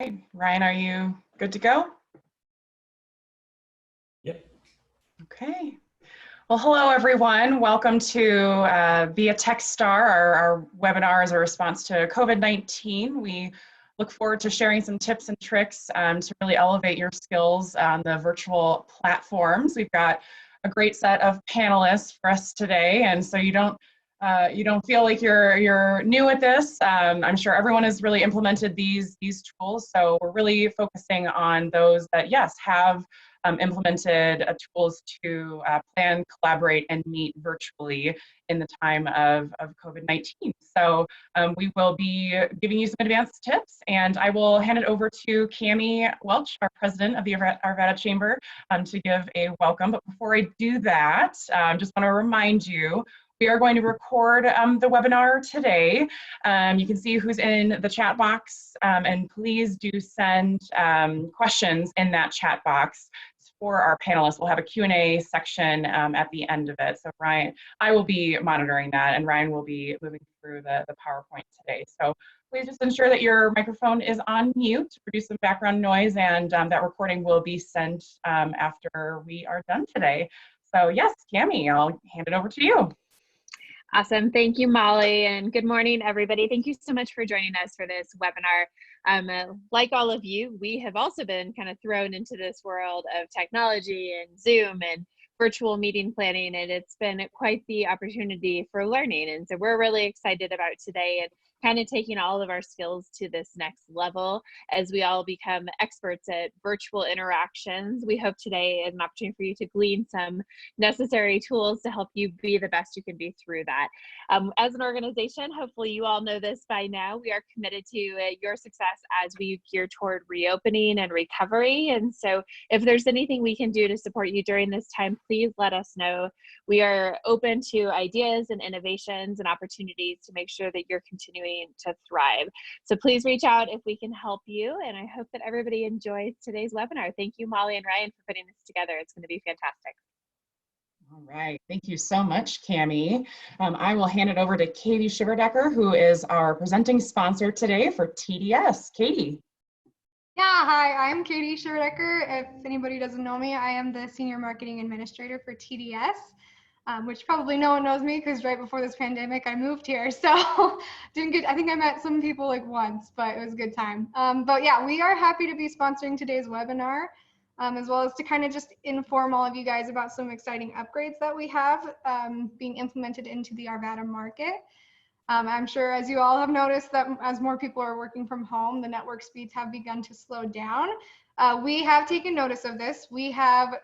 Hey, Ryan, are you good to go? Yep. Okay. Well, hello, everyone. Welcome to Be a Tech Star. Our webinar is a response to COVID-19. We look forward to sharing some tips and tricks to really elevate your skills on the virtual platforms. We've got a great set of panelists for us today, and so you don't feel like you're new at this. I'm sure everyone has really implemented these tools, so we're really focusing on those that, yes, have implemented tools to plan, collaborate, and meet virtually in the time of COVID-19. So we will be giving you some advanced tips, and I will hand it over to Cami Welch, our president of the Arvada Chamber, to give a welcome. But before I do that, just want to remind you, we are going to record the webinar today. You can see who's in the chat box, and please do send questions in that chat box for our panelists. We'll have a Q&A section at the end of it. So Ryan, I will be monitoring that, and Ryan will be moving through the PowerPoint today. So please just ensure that your microphone is on mute to reduce some background noise, and that recording will be sent after we are done today. So yes, Cami, I'll hand it over to you. Awesome. Thank you, Molly, and good morning, everybody. Thank you so much for joining us for this webinar. Like all of you, we have also been kind of thrown into this world of technology and Zoom and virtual meeting planning, and it's been quite the opportunity for learning. And so we're really excited about today and kind of taking all of our skills to this next level as we all become experts at virtual interactions. We hope today is an opportunity for you to glean some necessary tools to help you be the best you can be through that. As an organization, hopefully you all know this by now, we are committed to your success as we gear toward reopening and recovery. And so if there's anything we can do to support you during this time, please let us know. We are open to ideas and innovations and opportunities to make sure that you're continuing to thrive. So please reach out if we can help you. And I hope that everybody enjoys today's webinar. Thank you, Molly and Ryan, for putting this together. It's going to be fantastic. All right, thank you so much, Cami. I will hand it over to Katie Shiverdecker, who is our presenting sponsor today for TDS. Katie. Yeah, hi, I'm Katie Shiverdecker. If anybody doesn't know me, I am the Senior Marketing Administrator for TDS, which probably no one knows me because right before this pandemic, I moved here. So didn't get, I think I met some people like once, but it was a good time. But yeah, we are happy to be sponsoring today's webinar, as well as to kind of just inform all of you guys about some exciting upgrades that we have being implemented into the Arvada market. I'm sure as you all have noticed that as more people are working from home, the network speeds have begun to slow down. We have taken notice of this. We have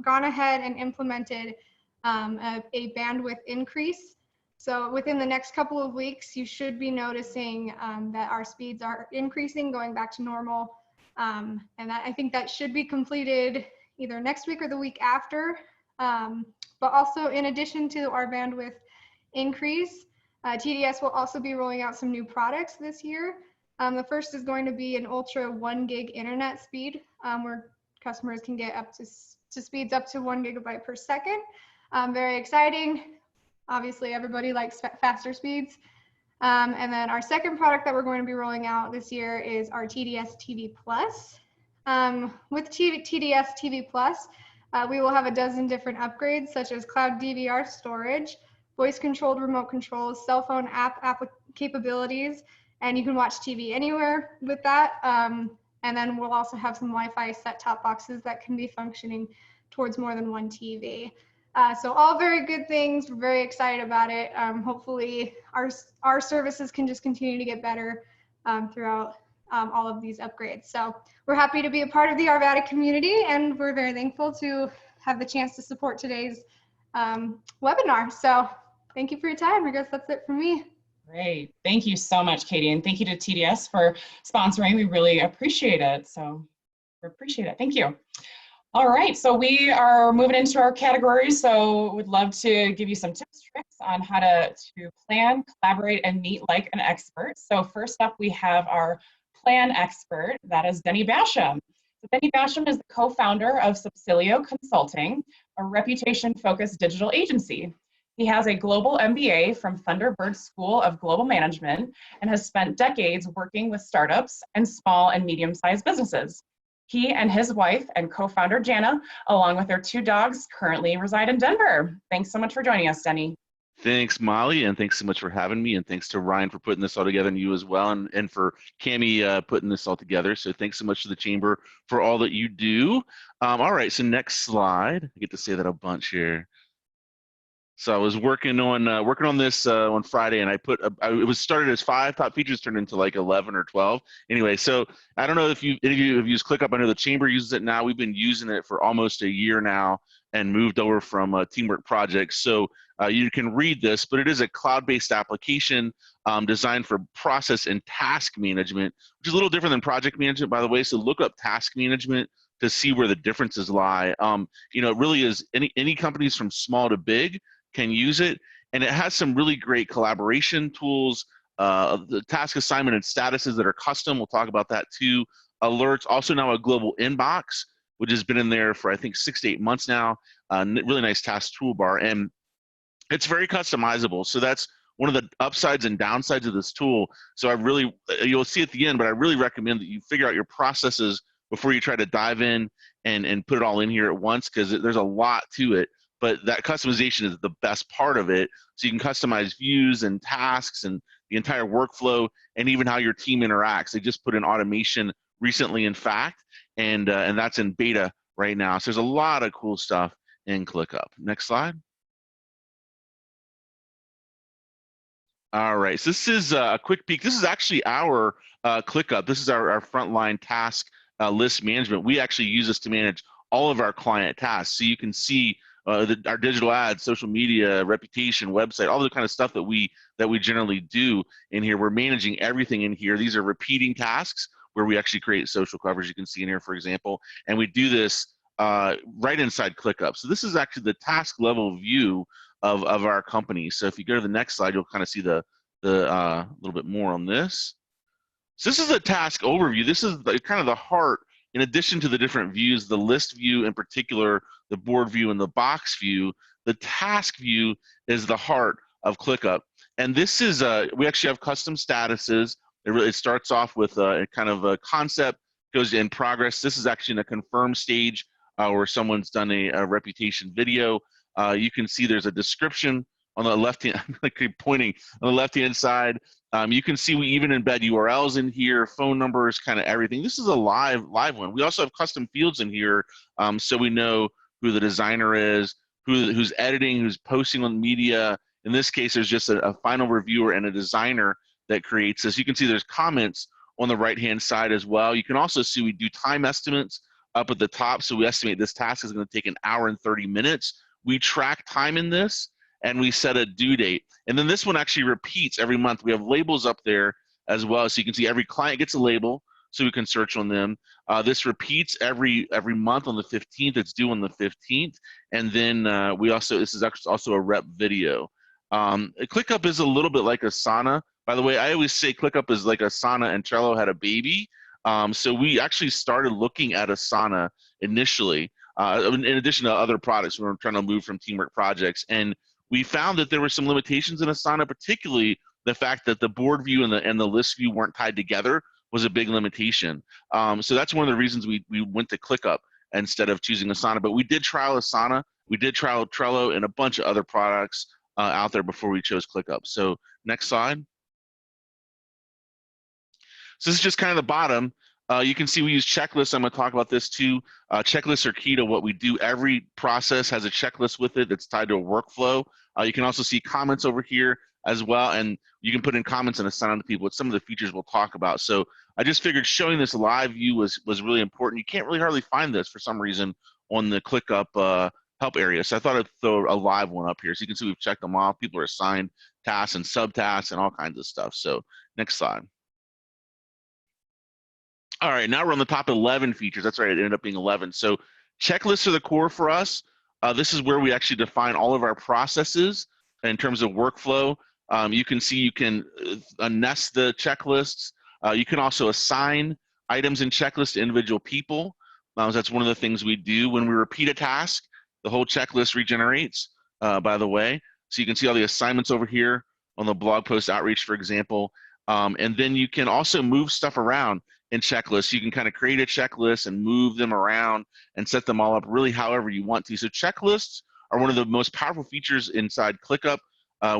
gone ahead and implemented a bandwidth increase. So within the next couple of weeks, you should be noticing that our speeds are increasing, going back to normal. And I think that should be completed either next week or the week after. But also in addition to our bandwidth increase, TDS will also be rolling out some new products this year. The first is going to be an ultra 1 gig internet speed, where customers can get up to speeds up to 1 gigabyte per second. Very exciting. Obviously, everybody likes faster speeds. And then our second product that we're going to be rolling out this year is our TDS TV Plus. With TDS TV Plus, we will have a dozen different upgrades, such as cloud DVR storage, voice-controlled remote controls, cell phone app capabilities, and you can watch TV anywhere with that. And then we'll also have some Wi-Fi set-top boxes that can be functioning towards more than one TV. So all very good things. We're very excited about it. Hopefully our services can just continue to get better throughout all of these upgrades. So we're happy to be a part of the Arvada community, and we're very thankful to have the chance to support today's webinar. So thank you for your time. I guess that's it for me. Great. Thank you so much, Katie. And thank you to TDS for sponsoring. We really appreciate it. So we appreciate it. Thank you. All right. So we are moving into our categories. So we'd love to give you some tips, tricks on how to plan, collaborate, and meet like an expert. So first up, we have our plan expert. That is Denny Basham. So Denny Basham is the co-founder of Subsilio Consulting, a reputation-focused digital agency. He has a global MBA from Thunderbird School of Global Management and has spent decades working with startups and small and medium-sized businesses. He and his wife and co-founder Jana, along with their 2 dogs, currently reside in Denver. Thanks so much for joining us, Denny. Thanks, Molly, and thanks so much for having me, and thanks to Ryan for putting this all together, and you as well, and for Cami putting this all together. So thanks so much to the Chamber for all that you do. All right, so next slide. I get to say that a bunch here. So I was working on this on Friday, and it was started as 5 top features, turned into like 11 or 12. Anyway, so I don't know if any of you have used ClickUp. I know the Chamber uses it now. We've been using it for almost a year now, and moved over from Teamwork Projects. So you can read this, but it is a cloud-based application designed for process and task management, which is a little different than project management, by the way. So look up task management to see where the differences lie. You know, it really is any companies from small to big can use it, and it has some really great collaboration tools, the task assignment and statuses that are custom. We'll talk about that too. Alerts, also now a global inbox, which has been in there for I think 6 to 8 months now. Really nice task toolbar, and it's very customizable. So that's one of the upsides and downsides of this tool. So you'll see at the end, but I really recommend that you figure out your processes before you try to dive in and put it all in here at once, because there's a lot to it. But that customization is the best part of it. So you can customize views and tasks and the entire workflow, and even how your team interacts. They just put in automation recently, in fact, and that's in beta right now. So there's a lot of cool stuff in ClickUp. Next slide. All right, so this is a quick peek. This is actually our ClickUp. This is our frontline task list management. We actually use this to manage all of our client tasks. So you can see our digital ads, social media, reputation, website, all the kind of stuff that we generally do in here. We're managing everything in here. These are repeating tasks where we actually create social covers. You can see in here, for example, and we do this right inside ClickUp. So this is actually the task level view of our company. So if you go to the next slide, you'll kind of see the little bit more on this. So this is a task overview. This is kind of the heart, in addition to the different views, the list view in particular, the board view, and the box view. The task view is the heart of ClickUp. And this is, we actually have custom statuses. It starts off with a kind of a concept, goes in progress. This is actually in a confirmed stage where someone's done a reputation video. You can see there's a description on the left-hand, I keep pointing, on the left-hand side. You can see we even embed URLs in here, phone numbers, kind of everything. This is a live one. We also have custom fields in here, so we know who the designer is, who's editing, who's posting on media. In this case, there's just a final reviewer and a designer that creates this. You can see there's comments on the right-hand side as well. You can also see we do time estimates up at the top. So we estimate this task is going to take 1 hour and 30 minutes. We track time in this, and we set a due date. And then this one actually repeats every month. We have labels up there as well, so you can see every client gets a label, so we can search on them. This repeats every month on the 15th. It's due on the 15th. And then this is also a rep video. ClickUp is a little bit like Asana. By the way, I always say ClickUp is like Asana and Trello had a baby. So we actually started looking at Asana initially, in addition to other products. We were trying to move from Teamwork Projects, and we found that there were some limitations in Asana, particularly the fact that the board view and the list view weren't tied together was a big limitation. So that's one of the reasons we went to ClickUp instead of choosing Asana. But we did trial Asana, we did trial Trello, and a bunch of other products out there before we chose ClickUp. So next slide. So this is just kind of the bottom. You can see we use checklists. I'm going to talk about this too. Checklists are key to what we do. Every process has a checklist with it that's tied to a workflow. You can also see comments over here as well, and you can put in comments and assign them to people. It's some of the features we'll talk about. So I just figured showing this live view was really important. You can't really hardly find this for some reason on the ClickUp help area. So I thought I'd throw a live one up here. So you can see we've checked them off. People are assigned tasks and subtasks and all kinds of stuff. So next slide. All right, now we're on the top 11 features. That's right, it ended up being 11. So checklists are the core for us. This is where we actually define all of our processes in terms of workflow. You can see you can nest the checklists. You can also assign items in checklists to individual people. That's one of the things we do. When we repeat a task, the whole checklist regenerates, by the way. So you can see all the assignments over here on the blog post outreach, for example. And then you can also move stuff around in checklists. You can kind of create a checklist and move them around and set them all up really however you want to. So checklists are one of the most powerful features inside ClickUp.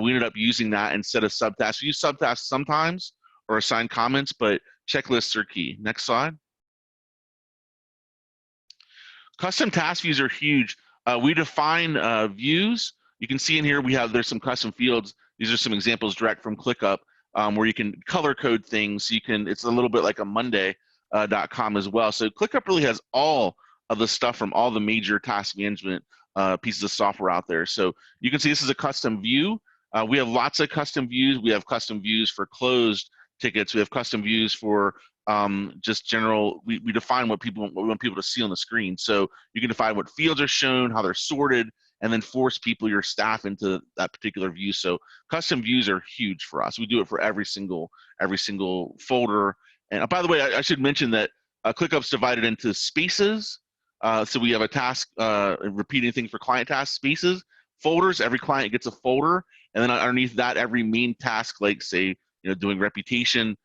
We ended up using that instead of subtasks. We use subtasks sometimes or assign comments, but checklists are key. Next slide. Custom task views are huge. We define views. You can see in here there's some custom fields. These are some examples direct from ClickUp where you can color code things. It's a little bit like a Monday.com as well. So ClickUp really has all of the stuff from all the major task management pieces of software out there. So you can see this is a custom view. We have lots of custom views. We have custom views for closed tickets. We have custom views for just general. We define what we want people to see on the screen. So you can define what fields are shown, how they're sorted, and then force your staff into that particular view. So custom views are huge for us. We do it for every single folder. And by the way, I should mention that ClickUp's divided into spaces. So we have a task, repeating thing for client tasks, spaces, folders. Every client gets a folder, and then underneath that, every main task, like say, doing reputation,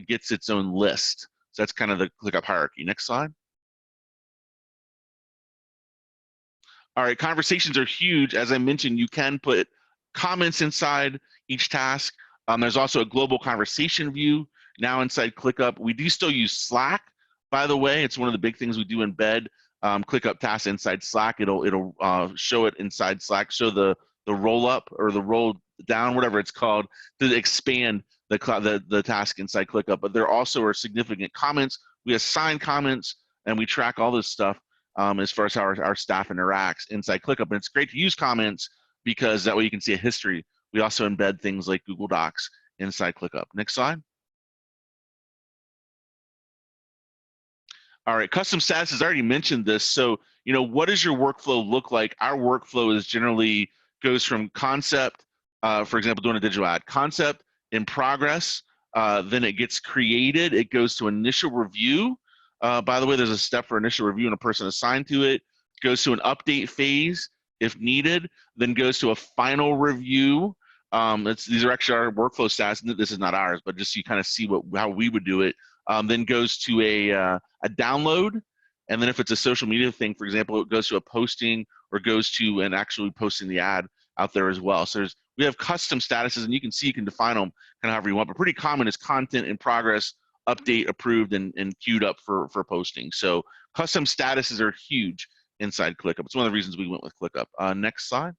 gets its own list. So that's kind of the ClickUp hierarchy. Next slide. All right, conversations are huge. As I mentioned, you can put comments inside each task. There's also a global conversation view now inside ClickUp. We do still use Slack, by the way. It's one of the big things we do embed ClickUp tasks inside Slack. It'll show it inside Slack, show the roll up or the roll down, whatever it's called, to expand the task inside ClickUp. But there also are significant comments. We assign comments and we track all this stuff as far as how our staff interacts inside ClickUp. And it's great to use comments because that way you can see a history. We also embed things like Google Docs inside ClickUp. Next slide. All right, custom statuses, I already mentioned this. So, what does your workflow look like? Our workflow is generally goes from concept, for example, doing a digital ad, concept in progress, then it gets created, it goes to initial review. By the way, there's a step for initial review and a person assigned to it, goes to an update phase if needed, then goes to a final review. These are actually our workflow stats. This is not ours, but just so you kind of see how we would do it. Then goes to a download, and then if it's a social media thing, for example, it goes to a posting or goes to an actually posting the ad out there as well. So we have custom statuses, and you can see you can define them kind of however you want, but pretty common is content in progress, update, approved, and queued up for posting. So custom statuses are huge inside ClickUp. It's one of the reasons we went with ClickUp. Next slide.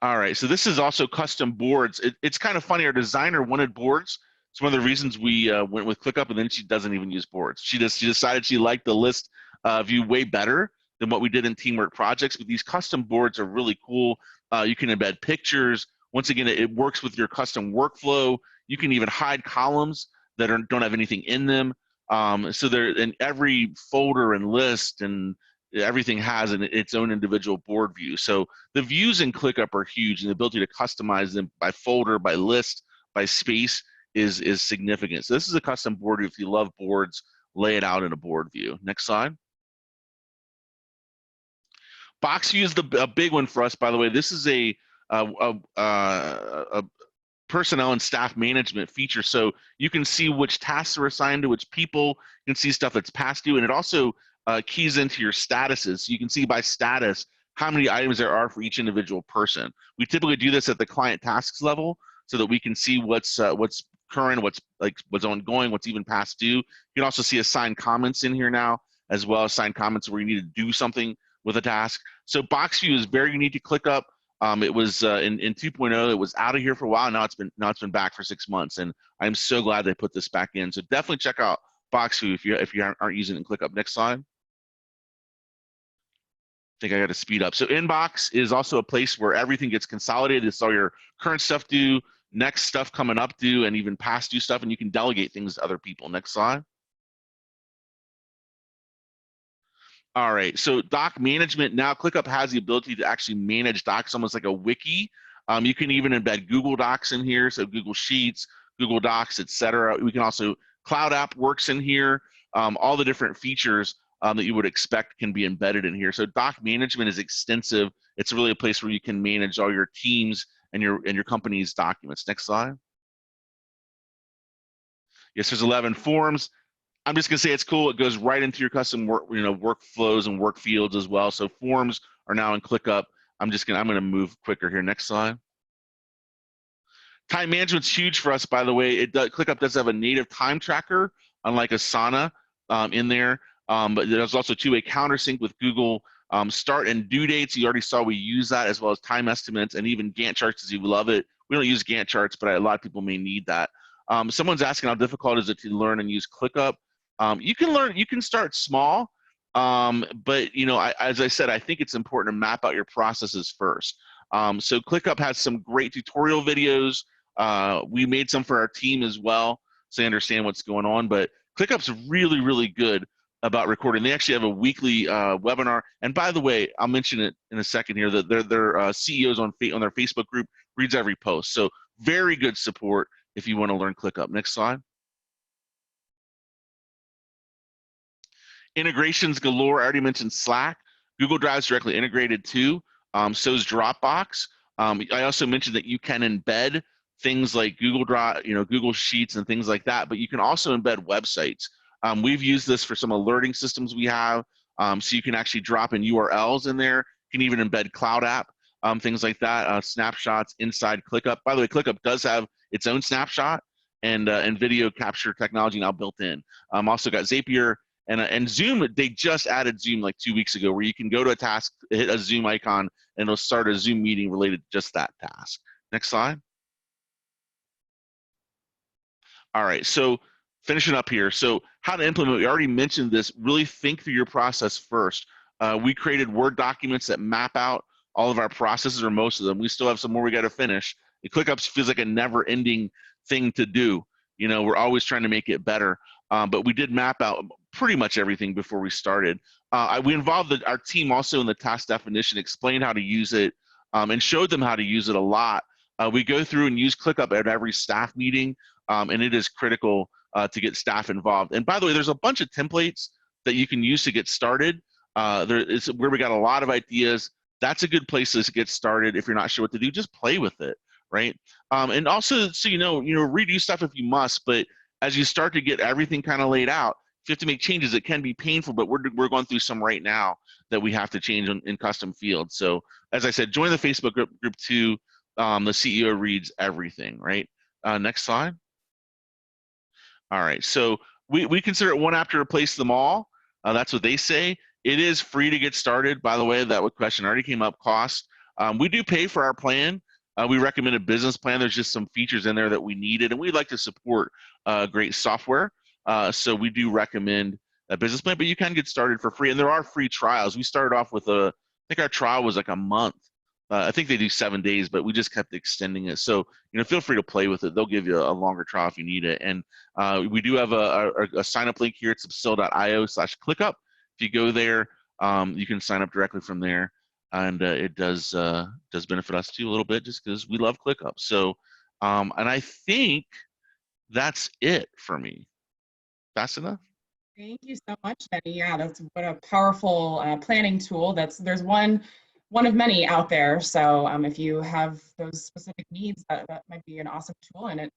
All right, so this is also custom boards. It's kind of funny, our designer wanted boards. It's one of the reasons we went with ClickUp, and then she doesn't even use boards. She decided she liked the list view way better than what we did in Teamwork Projects, but these custom boards are really cool. You can embed pictures. Once again, it works with your custom workflow. You can even hide columns that don't have anything in them. So they're in every folder and list, and everything has its own individual board view. So the views in ClickUp are huge, and the ability to customize them by folder, by list, by space is significant. So this is a custom board view. If you love boards, lay it out in a board view. Next slide. Box view is a big one for us, by the way. This is a personnel and staff management feature. So you can see which tasks are assigned to which people. You can see stuff that's past due, and it also keys into your statuses. So you can see by status how many items there are for each individual person. We typically do this at the client tasks level so that we can see what's current, what's ongoing, what's even past due. You can also see assigned comments in here now, as well as assigned comments where you need to do something with a task. So box view is very unique to ClickUp. It was in 2.0. It was out of here for a while. Now it's been back for 6 months, and I'm so glad they put this back in. So definitely check out box view if you aren't using it in ClickUp. Next slide. I think I got to speed up. So inbox is also a place where everything gets consolidated. It's all your current stuff due, next stuff coming up due, and even past due stuff, and you can delegate things to other people. Next slide. All right, so doc management. Now ClickUp has the ability to actually manage docs, almost like a wiki. You can even embed Google Docs in here, so Google Sheets, Google Docs, etc. We can also, Cloud App works in here. All the different features that you would expect can be embedded in here. So doc management is extensive. It's really a place where you can manage all your teams and your company's documents. Next slide. Yes, there's 11 forms. I'm just gonna say it's cool. It goes right into your custom workflows and work fields as well. So forms are now in ClickUp. I'm gonna move quicker here. Next slide. Time management's huge for us, by the way. ClickUp does have a native time tracker, unlike Asana in there. But there's also two-way countersync with Google start and due dates. You already saw we use that, as well as time estimates and even Gantt charts, as you love it. We don't use Gantt charts, but a lot of people may need that. Someone's asking how difficult is it to learn and use ClickUp. You can start small, but as I said, I think it's important to map out your processes first. So ClickUp has some great tutorial videos. We made some for our team as well, so they understand what's going on. But ClickUp's really, really good about recording. They actually have a weekly webinar. And by the way, I'll mention it in a second here, that their CEOs on their Facebook group reads every post. So very good support if you want to learn ClickUp. Next slide. Integrations galore. I already mentioned Slack. Google Drive's directly integrated too. So is Dropbox. I also mentioned that you can embed things like Google Drive, Google Sheets and things like that, but you can also embed websites. We've used this for some alerting systems we have, so you can actually drop in URLs in there. You can even embed Cloud App, things like that, snapshots inside ClickUp. By the way, ClickUp does have its own snapshot and video capture technology now built in. Also got Zapier and Zoom. They just added Zoom like 2 weeks ago, where you can go to a task, hit a Zoom icon, and it'll start a Zoom meeting related to just that task. Next slide. All right, so finishing up here. So how to implement, we already mentioned this. Really think through your process first. We created Word documents that map out all of our processes, or most of them. We still have some more we got to finish. The ClickUp feels like a never-ending thing to do. We're always trying to make it better. But we did map out pretty much everything before we started. We involved our team also in the task definition, explained how to use it, and showed them how to use it a lot. We go through and use ClickUp at every staff meeting, and it is critical to get staff involved. And by the way, there's a bunch of templates that you can use to get started. It's where we got a lot of ideas. That's a good place to get started. If you're not sure what to do, just play with it, right? And also, so redo stuff if you must, but as you start to get everything kind of laid out, if you have to make changes, it can be painful, but we're going through some right now that we have to change in custom fields. So as I said, join the Facebook group too. The CEO reads everything, right? Next slide. All right, so we consider it one app to replace them all. That's what they say. It is free to get started. By the way, that question already came up, cost. We do pay for our plan. We recommend a business plan. There's just some features in there that we needed, and we'd like to support great software. So we do recommend a business plan, but you can get started for free. And there are free trials. We started off with I think our trial was like a month. I think they do 7 days, but we just kept extending it. So, feel free to play with it. They'll give you a longer trial if you need it. And we do have a sign-up link here at subsilio.io/ClickUp. If you go there, you can sign up directly from there. And it does benefit us too a little bit, just because we love ClickUp. So, and I think that's it for me. Fast enough? Thank you so much, Denny. Yeah, that's what a powerful planning tool. There's one of many out there. So if you have those specific needs, that might be an awesome tool, and it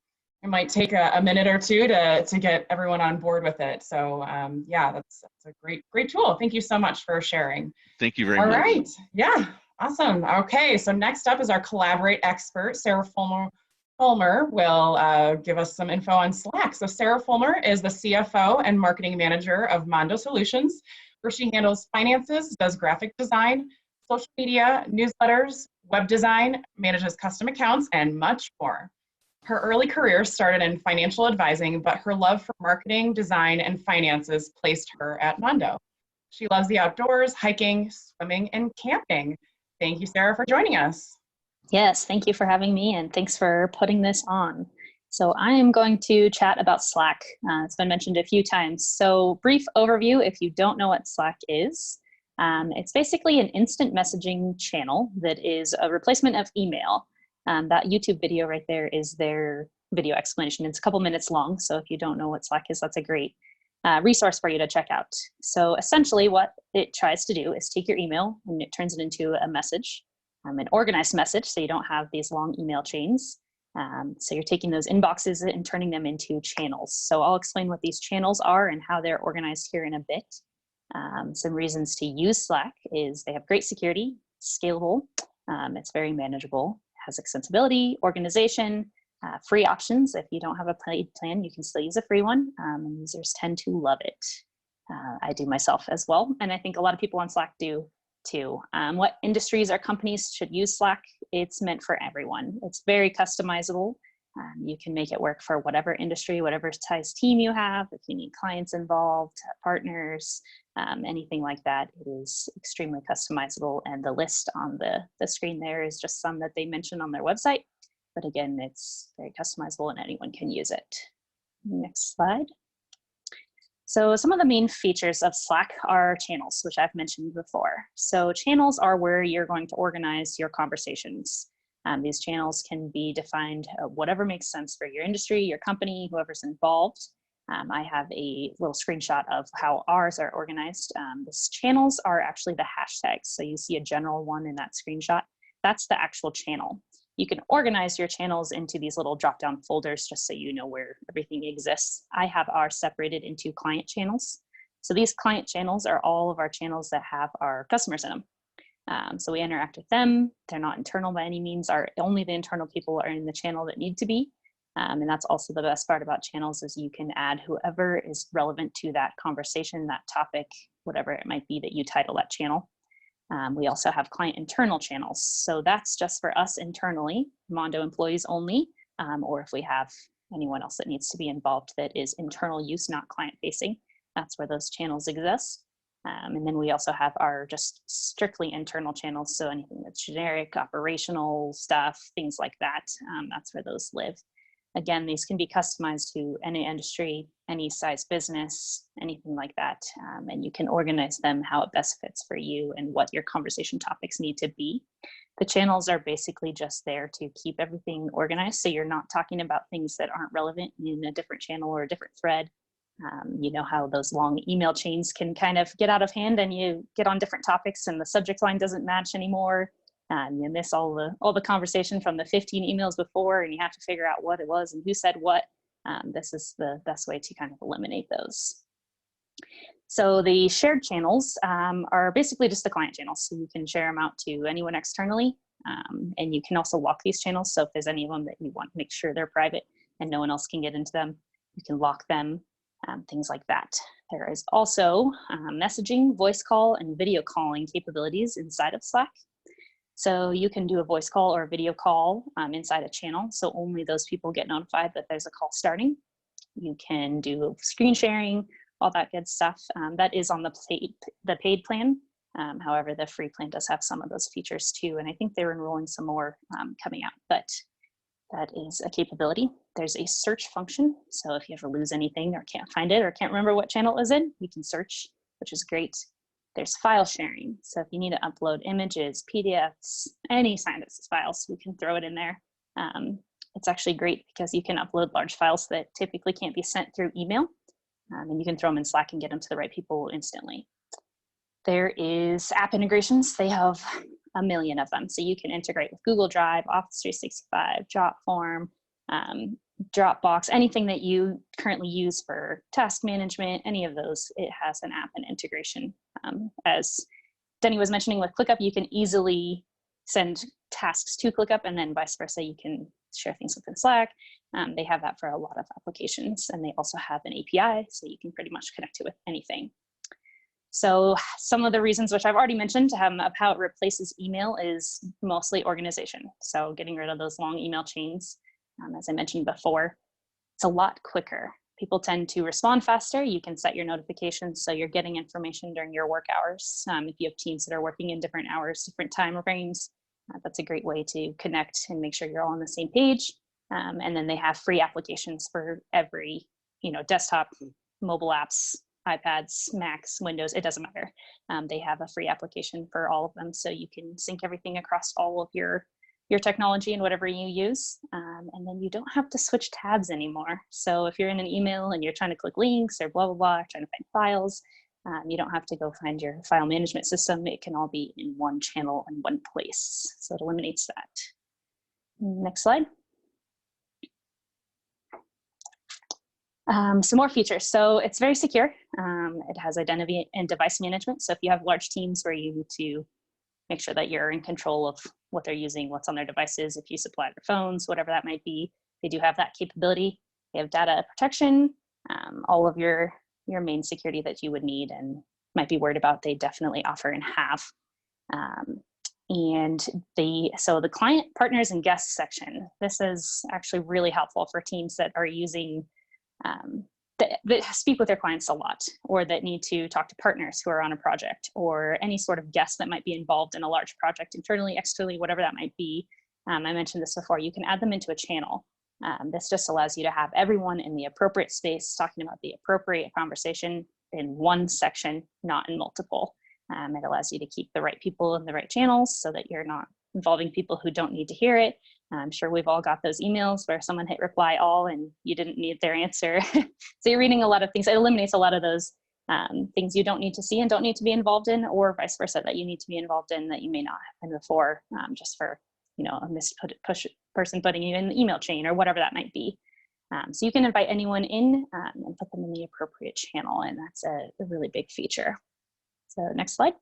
might take a minute or two to get everyone on board with it. So yeah, that's a great tool. Thank you so much for sharing. Thank you very much. All right, yeah, awesome. Okay, so next up is our Collaborate expert, Sara Fulmer will give us some info on Slack. So Sara Fulmer is the CFO and marketing manager of Mondo Solutions, where she handles finances, does graphic design, social media, newsletters, web design, manages custom accounts, and much more. Her early career started in financial advising, but her love for marketing, design, and finances placed her at Mondo. She loves the outdoors, hiking, swimming, and camping. Thank you, Sara, for joining us. Yes, thank you for having me, and thanks for putting this on. So I am going to chat about Slack. It's been mentioned a few times. So brief overview, if you don't know what Slack is. It's basically an instant messaging channel that is a replacement of email. That YouTube video right there is their video explanation. It's a couple minutes long, so if you don't know what Slack is, that's a great resource for you to check out. So essentially what it tries to do is take your email and it turns it into a message. an organized message, so you don't have these long email chains. So you're taking those inboxes and turning them into channels. So I'll explain what these channels are and how they're organized here in a bit. Some reasons to use Slack is they have great security, scalable, it's very manageable, has extensibility, organization, free options. If you don't have a paid plan, you can still use a free one, and users tend to love it. I do myself as well, and I think a lot of people on Slack do too. What industries or companies should use Slack? It's meant for everyone. It's very customizable. You can make it work for whatever industry, whatever size team you have. If you need clients involved, partners, anything like that, it is extremely customizable. And the list on the screen there is just some that they mention on their website. But again, it's very customizable and anyone can use it. Next slide. So some of the main features of Slack are channels, which I've mentioned before. So channels are where you're going to organize your conversations. These channels can be defined whatever makes sense for your industry, your company, whoever's involved. I have a little screenshot of how ours are organized. These channels are actually the hashtags. So you see a general one in that screenshot. That's the actual channel. You can organize your channels into these little drop-down folders just so you know where everything exists. I have ours separated into client channels. So these client channels are all of our channels that have our customers in them. So we interact with them. They're not internal by any means. Only the internal people are in the channel that need to be. And that's also the best part about channels is you can add whoever is relevant to that conversation, that topic, whatever it might be that you title that channel. We also have client internal channels. So that's just for us internally, Mondo employees only, or if we have anyone else that needs to be involved that is internal use, not client facing, that's where those channels exist. And then we also have our just strictly internal channels. So anything that's generic, operational stuff, things like that, that's where those live. Again, these can be customized to any industry, any size business, anything like that. And you can organize them how it best fits for you and what your conversation topics need to be. The channels are basically just there to keep everything organized. So you're not talking about things that aren't relevant in a different channel or a different thread. You know how those long email chains can kind of get out of hand and you get on different topics and the subject line doesn't match anymore. You miss all the conversation from the 15 emails before and you have to figure out what it was and who said what. This is the best way to kind of eliminate those. So the shared channels are basically just the client channels. So you can share them out to anyone externally. And you can also lock these channels. So if there's any of them that you want to make sure they're private and no one else can get into them, you can lock them. Things like that. There is also messaging, voice call, and video calling capabilities inside of Slack. So you can do a voice call or a video call inside a channel. So only those people get notified that there's a call starting. You can do screen sharing, all that good stuff. That is on the paid plan. However, the free plan does have some of those features too. And I think they're enrolling some more coming out, but that is a capability. There's a search function. So if you ever lose anything or can't find it or can't remember what channel it was in, you can search, which is great. There's file sharing. So if you need to upload images, PDFs, any size files, we can throw it in there. It's actually great because you can upload large files that typically can't be sent through email. And you can throw them in Slack and get them to the right people instantly. There is app integrations. They have a million of them. So you can integrate with Google Drive, Office 365, Jotform, Dropbox, anything that you currently use for task management, any of those, it has an app and integration. As Denny was mentioning with ClickUp, you can easily send tasks to ClickUp and then vice versa. You can share things within Slack. They have that for a lot of applications and they also have an API, so you can pretty much connect it with anything. So some of the reasons, which I've already mentioned, of how it replaces email is mostly organization. So getting rid of those long email chains, as I mentioned before, it's a lot quicker. People tend to respond faster. You can set your notifications so you're getting information during your work hours. If you have teams that are working in different hours, different time frames, that's a great way to connect and make sure you're all on the same page. And then they have free applications for every, desktop, mobile apps, iPads, Macs, Windows, it doesn't matter. They have a free application for all of them. So you can sync everything across all of your technology and whatever you use. And then you don't have to switch tabs anymore. So if you're in an email and you're trying to click links or blah, blah, blah, trying to find files, You don't have to go find your file management system. It can all be in one channel in one place. So it eliminates that. Next slide. Some more features. So it's very secure. It has identity and device management. So if you have large teams where you need to make sure that you're in control of what they're using, what's on their devices, if you supply their phones, whatever that might be, they do have that capability. They have data protection, all of your main security that you would need and might be worried about, they definitely offer and have. So the client, partners, and guests section, this is actually really helpful for teams that are using, that speak with their clients a lot, or that need to talk to partners who are on a project, or any sort of guest that might be involved in a large project, internally, externally, whatever that might be. I mentioned this before, you can add them into a channel. This just allows you to have everyone in the appropriate space talking about the appropriate conversation in one section, not in multiple. It allows you to keep the right people in the right channels so that you're not involving people who don't need to hear it. I'm sure we've all got those emails where someone hit reply all and you didn't need their answer. So you're reading a lot of things. It eliminates a lot of those things you don't need to see and don't need to be involved in, or vice versa, that you need to be involved in that you may not have been before, just for, you know, a person putting you in the email chain or whatever that might be. So you can invite anyone in and put them in the appropriate channel, and that's a really big feature. So next slide.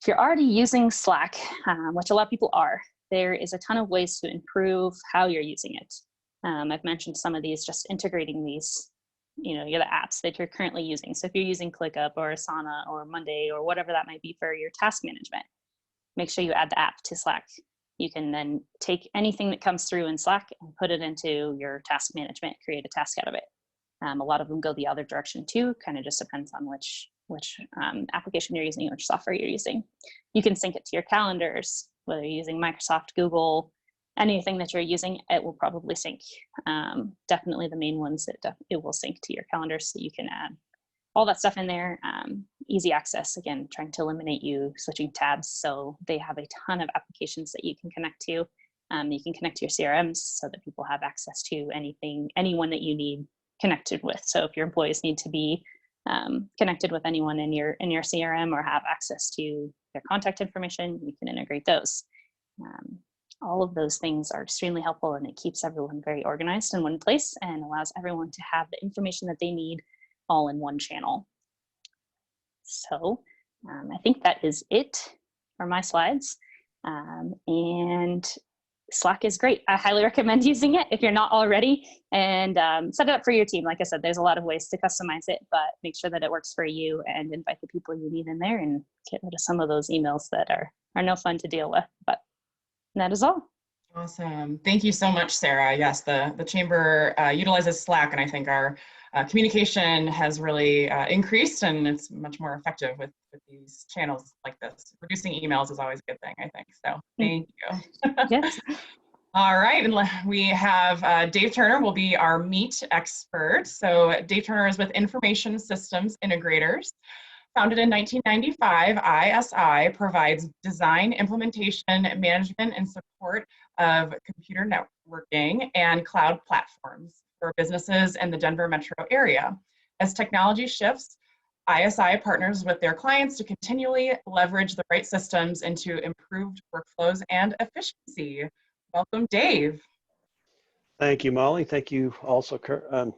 If you're already using Slack, which a lot of people are, there is a ton of ways to improve how you're using it. I've mentioned some of these, just integrating these, you know, the apps that you're currently using. So if you're using ClickUp or Asana or Monday or whatever that might be for your task management, make sure you add the app to Slack. You can then take anything that comes through in Slack and put it into your task management, create a task out of it. A lot of them go the other direction too, kind of just depends on which application you're using, which software you're using. You can sync it to your calendars, whether you're using Microsoft, Google, anything that you're using, it will probably sync. Definitely the main ones, it will sync to your calendars, so you can add all that stuff in there. Easy access, again, trying to eliminate you switching tabs. So they have a ton of applications that you can connect to. You can connect to your CRMs so that people have access to anyone that you need connected with. So if your employees need to be connected with anyone in your CRM or have access to their contact information, you can integrate those. All of those things are extremely helpful, and it keeps everyone very organized in one place and allows everyone to have the information that they need all in one channel. So I think that is it for my slides. And Slack is great. I highly recommend using it if you're not already, and set it up for your team. Like I said, there's a lot of ways to customize it, but make sure that it works for you and invite the people you need in there and get rid of some of those emails that are no fun to deal with. But that is all. Awesome. Thank you so much, Sarah. Yes, the Chamber utilizes Slack, and I think our communication has really increased, and it's much more effective with these channels like this. Reducing emails is always a good thing, I think. So thank you. Yes. All right, and we have Dave Turner will be our meet expert. So Dave Turner is with Information Systems Integrators. Founded in 1995, ISI provides design, implementation, management, and support of computer networking and cloud platforms for businesses in the Denver metro area. As technology shifts, ISI partners with their clients to continually leverage the right systems into improved workflows and efficiency. Welcome, Dave. Thank you, Molly. Thank you also to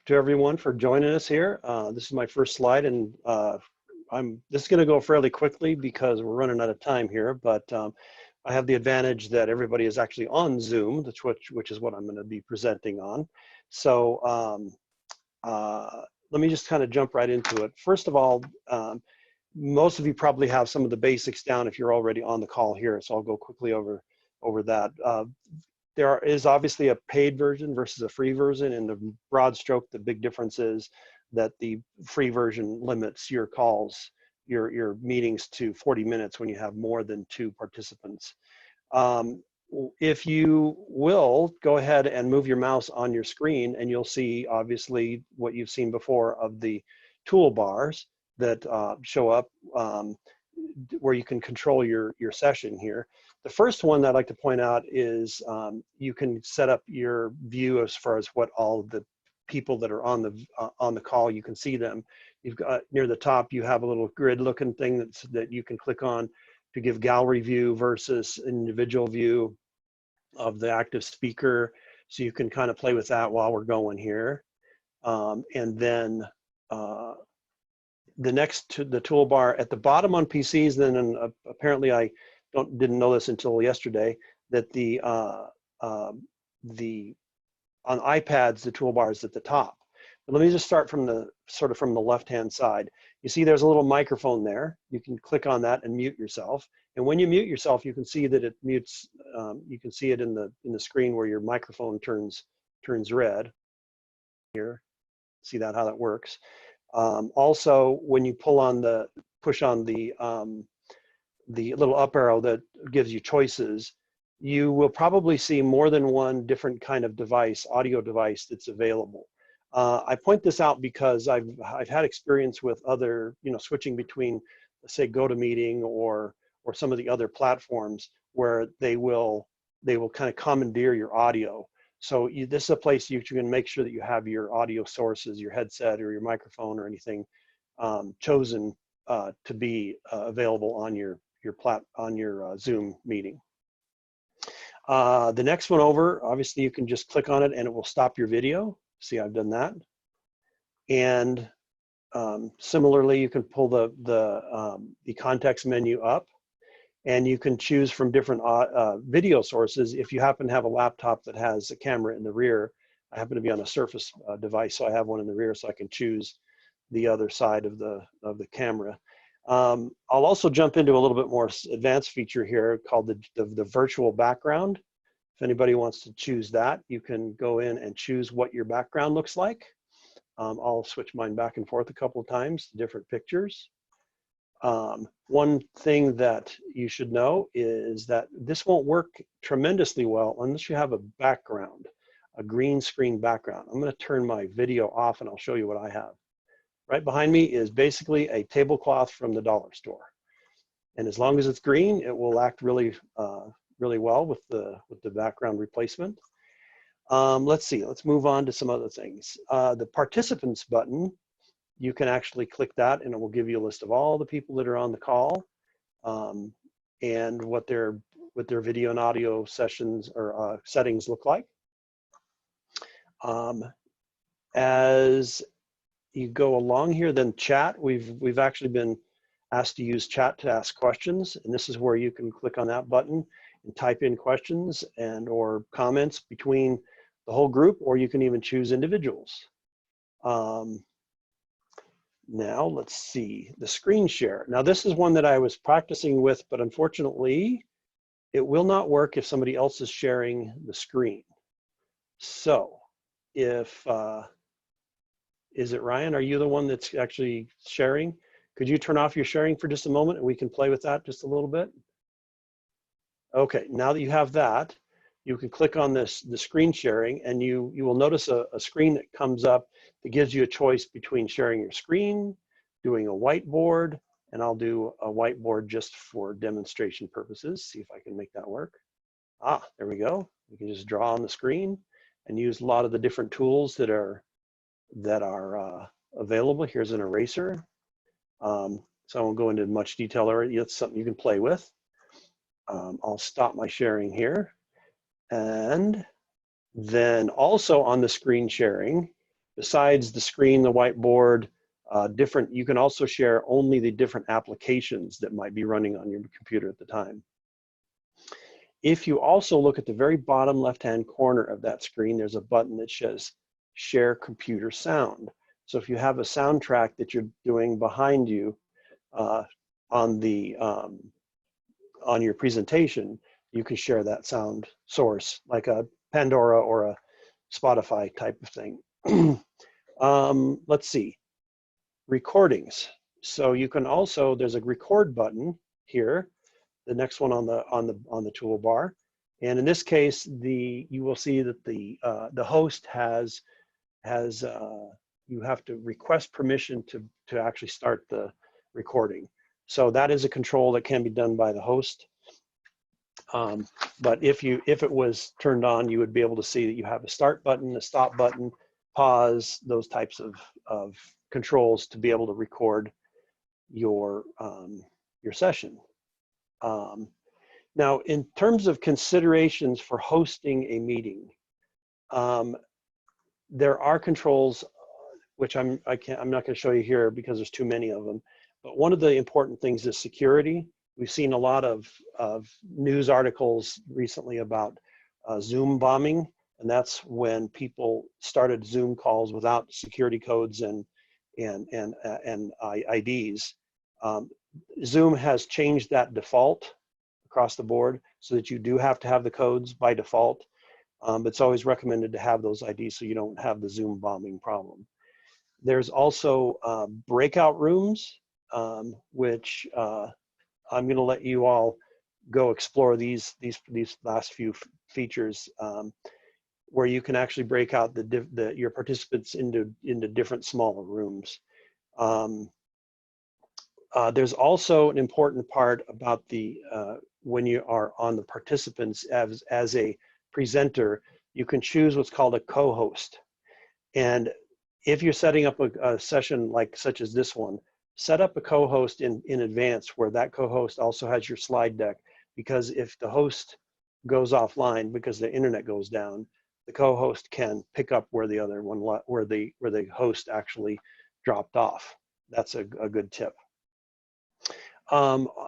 everyone for joining us here. This is my first slide, and this is going to go fairly quickly because we're running out of time here, but I have the advantage that everybody is actually on Zoom, which is what I'm going to be presenting on. So let me just kind of jump right into it. First of all, most of you probably have some of the basics down if you're already on the call here, so I'll go quickly over that. There is obviously a paid version versus a free version. In the broad stroke, the big difference is that the free version limits your calls, your meetings to 40 minutes when you have more than 2 participants. If you will, go ahead and move your mouse on your screen, and you'll see obviously what you've seen before of the toolbars that show up where you can control your session here. The first one that I'd like to point out is you can set up your view as far as what all of the people that are on the call. You can see them. You've got near the top, you have a little grid looking thing that you can click on to give gallery view versus individual view of the active speaker. So you can kind of play with that while we're going here. And then the next to the toolbar at the bottom on PCs, then apparently I didn't know this until yesterday, that on iPads, the toolbar is at the top. But let me just start from the left-hand side. You see there's a little microphone there. You can click on that and mute yourself. And when you mute yourself, you can see that it mutes, you can see it in the screen where your microphone turns red. Here, see that, how that works. Also, when you push on the little up arrow that gives you choices, you will probably see more than one different kind of device, audio device that's available. I point this out because I've had experience with other, switching between, say, GoToMeeting or some of the other platforms where they will kind of commandeer your audio. So this is a place you can make sure that you have your audio sources, your headset or your microphone or anything chosen to be available on your Zoom meeting. The next one over, obviously you can just click on it and it will stop your video. See, I've done that. And similarly, you can pull the context menu up, and you can choose from different video sources. If you happen to have a laptop that has a camera in the rear, I happen to be on a Surface device, so I have one in the rear, so I can choose the other side of the camera. I'll also jump into a little bit more advanced feature here called the virtual background. If anybody wants to choose that, you can go in and choose what your background looks like. I'll switch mine back and forth a couple of times to different pictures. One thing that you should know is that this won't work tremendously well unless you have a background, a green screen background. I'm going to turn my video off and I'll show you what I have. Right behind me is basically a tablecloth from the dollar store. And as long as it's green, it will act really well with the background replacement. Let's see, let's move on to some other things. The participants button, you can actually click that and it will give you a list of all the people that are on the call and what their video and audio sessions or settings look like. As you go along here, then chat, we've actually been asked to use chat to ask questions, and this is where you can click on that button and type in questions and or comments between the whole group, or you can even choose individuals. Now let's see, the screen share. Now this is one that I was practicing with, but unfortunately it will not work if somebody else is sharing the screen. So if, is it Ryan? Are you the one that's actually sharing? Could you turn off your sharing for just a moment and we can play with that just a little bit? Okay, now that you have that, you can click on the screen sharing and you will notice a screen that comes up that gives you a choice between sharing your screen, doing a whiteboard, and I'll do a whiteboard just for demonstration purposes. See if I can make that work. Ah, there we go. We can just draw on the screen and use a lot of the different tools that are available. Here's an eraser. So I won't go into much detail already. It's something you can play with. I'll stop my sharing here. And then also on the screen sharing, besides the screen, the whiteboard, you can also share only the different applications that might be running on your computer at the time. If you also look at the very bottom left-hand corner of that screen, there's a button that says Share Computer Sound. So if you have a soundtrack that you're doing behind you on your presentation, you can share that sound source like a Pandora or a Spotify type of thing. Let's see, recordings. So you can also, there's a record button here, the next one on the toolbar, and in this case, you will see that the host has you have to request permission to actually start the recording. So that is a control that can be done by the host. But if it was turned on, you would be able to see that you have a start button, a stop button, pause, those types of controls to be able to record your session. Now, in terms of considerations for hosting a meeting, there are controls which I'm not going to show you here because there's too many of them. But one of the important things is security. We've seen a lot of news articles recently about Zoom bombing, and that's when people started Zoom calls without security codes and IDs. Zoom has changed that default across the board so that you do have to have the codes by default. It's always recommended to have those IDs so you don't have the Zoom bombing problem. There's also breakout rooms, which I'm going to let you all go explore these last few features, where you can actually break out your participants into different smaller rooms. There's also an important part about when you are on the participants as a presenter, you can choose what's called a co-host. And if you're setting up a session such as this one, set up a co-host in advance where that co-host also has your slide deck, because if the host goes offline because the internet goes down, the co-host can pick up where the other one, where the host actually dropped off. That's a good tip.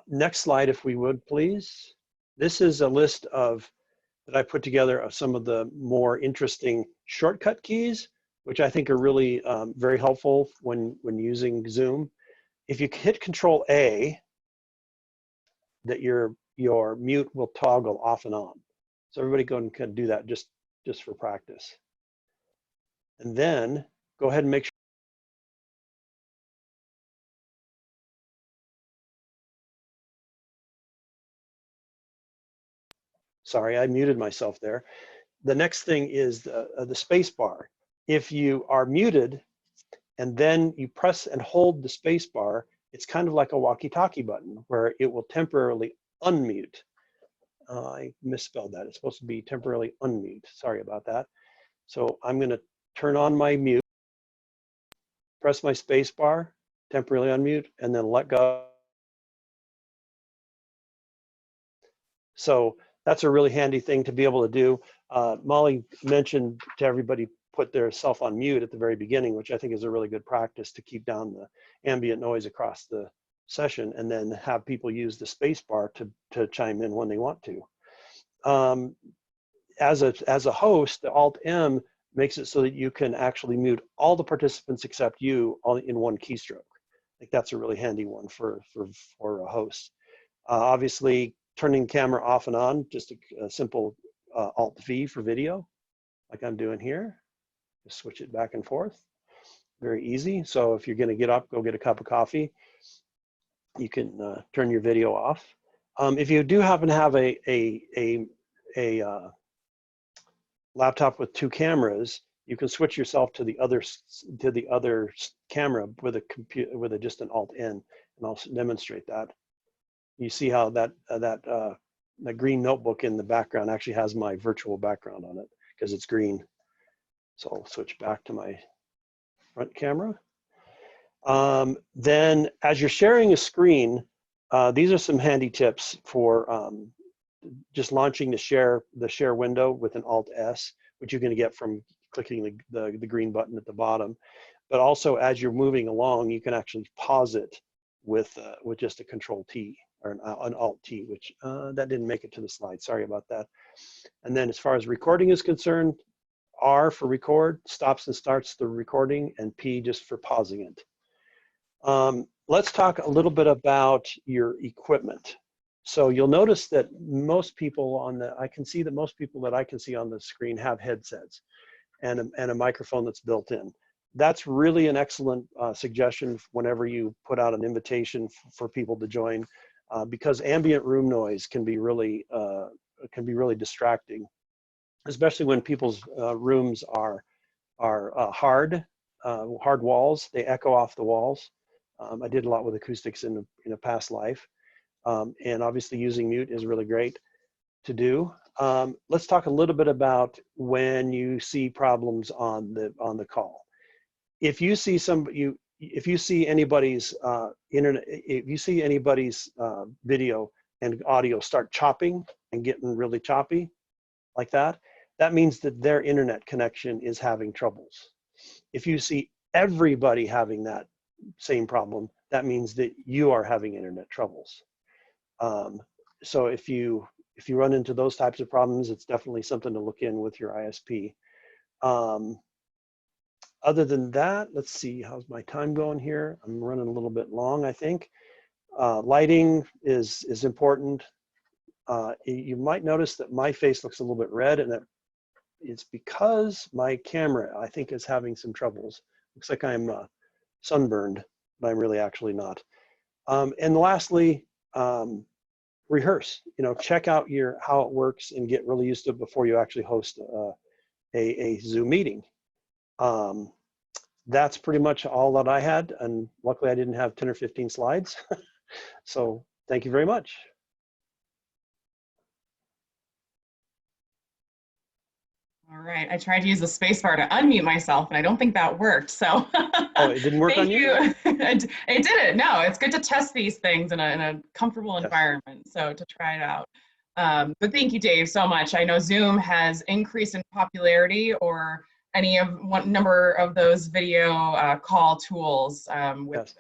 Next slide, if we would, please. This is a list that I put together of some of the more interesting shortcut keys, which I think are really very helpful when using Zoom. If you hit Control A, that your mute will toggle off and on. So everybody go and kind of do that just for practice. And then go ahead and make sure. Sorry, I muted myself there. The next thing is the space bar. If you are muted and then you press and hold the space bar, it's kind of like a walkie-talkie button where it will temporarily unmute. I misspelled that. It's supposed to be temporarily unmute. Sorry about that. So I'm going to turn on my mute, press my space bar, temporarily unmute, and then let go. So that's a really handy thing to be able to do. Molly mentioned to everybody put their self on mute at the very beginning, which I think is a really good practice to keep down the ambient noise across the session, and then have people use the space bar to chime in when they want to. As a host, the Alt-M makes it so that you can actually mute all the participants except you all in one keystroke. I think that's a really handy one for a host. Obviously, turning the camera off and on, just a simple Alt-V for video, like I'm doing here. Just switch it back and forth. Very easy. So if you're going to get up, go get a cup of coffee, you can turn your video off. If you do happen to have a laptop with two cameras, you can switch yourself to the other camera with a computer with just an Alt-N, and I'll demonstrate that. You see how that green notebook in the background actually has my virtual background on it because it's green. So I'll switch back to my front camera. Then as you're sharing a screen, these are some handy tips for just launching the share window with an Alt-S, which you're going to get from clicking the green button at the bottom. But also as you're moving along, you can actually pause it with just a Control-T or an Alt-T, which that didn't make it to the slide. Sorry about that. And then as far as recording is concerned, R for record stops and starts the recording, and P just for pausing it. Let's talk a little bit about your equipment. So you'll notice that most people I can see that most people that I can see on the screen have headsets and a microphone that's built in. That's really an excellent suggestion whenever you put out an invitation for people to join, because ambient room noise can be really distracting, especially when people's rooms are hard walls. They echo off the walls. I did a lot with acoustics in a past life, and obviously using mute is really great to do. Let's talk a little bit about when you see problems on the call. If you see if you see anybody's internet, if you see anybody's video and audio start chopping and getting really choppy like that, that means that their internet connection is having troubles. If you see everybody having that same problem, that means that you are having internet troubles. So if you run into those types of problems, it's definitely something to look in with your ISP. Other than that, let's see, how's my time going here? I'm running a little bit long, I think. Lighting is important. You might notice that my face looks a little bit red, and that it's because my camera, I think, is having some troubles. Looks like I'm sunburned, but I'm really actually not. And lastly, rehearse. Check out how it works and get really used to it before you actually host a Zoom meeting. That's pretty much all that I had, and luckily I didn't have 10 or 15 slides. So thank you very much. All right, I tried to use the space bar to unmute myself, and I don't think that worked. So oh, it didn't work on you? It didn't. No, it's good to test these things in a comfortable environment. So to try it out. But thank you, Dave, so much. I know Zoom has increased in popularity, or any of one number of those video call tools. Yes.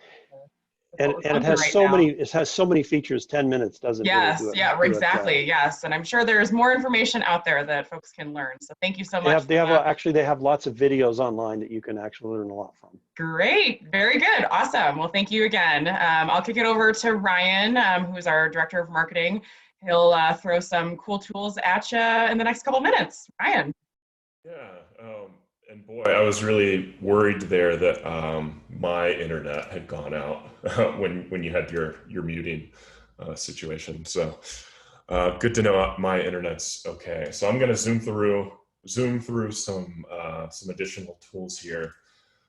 And it has so many features. 10 minutes doesn't really do it. Yeah, exactly. Yes, and I'm sure there's more information out there that folks can learn. So thank you so much. They have lots of videos online that you can actually learn a lot from. Great, very good, awesome. Well, thank you again. I'll kick it over to Ryan, who's our director of marketing. He'll throw some cool tools at you in the next couple minutes. Ryan. Yeah. And boy, I was really worried there that my internet had gone out when you had your muting situation. So good to know my internet's okay. So I'm going to zoom through some additional tools here.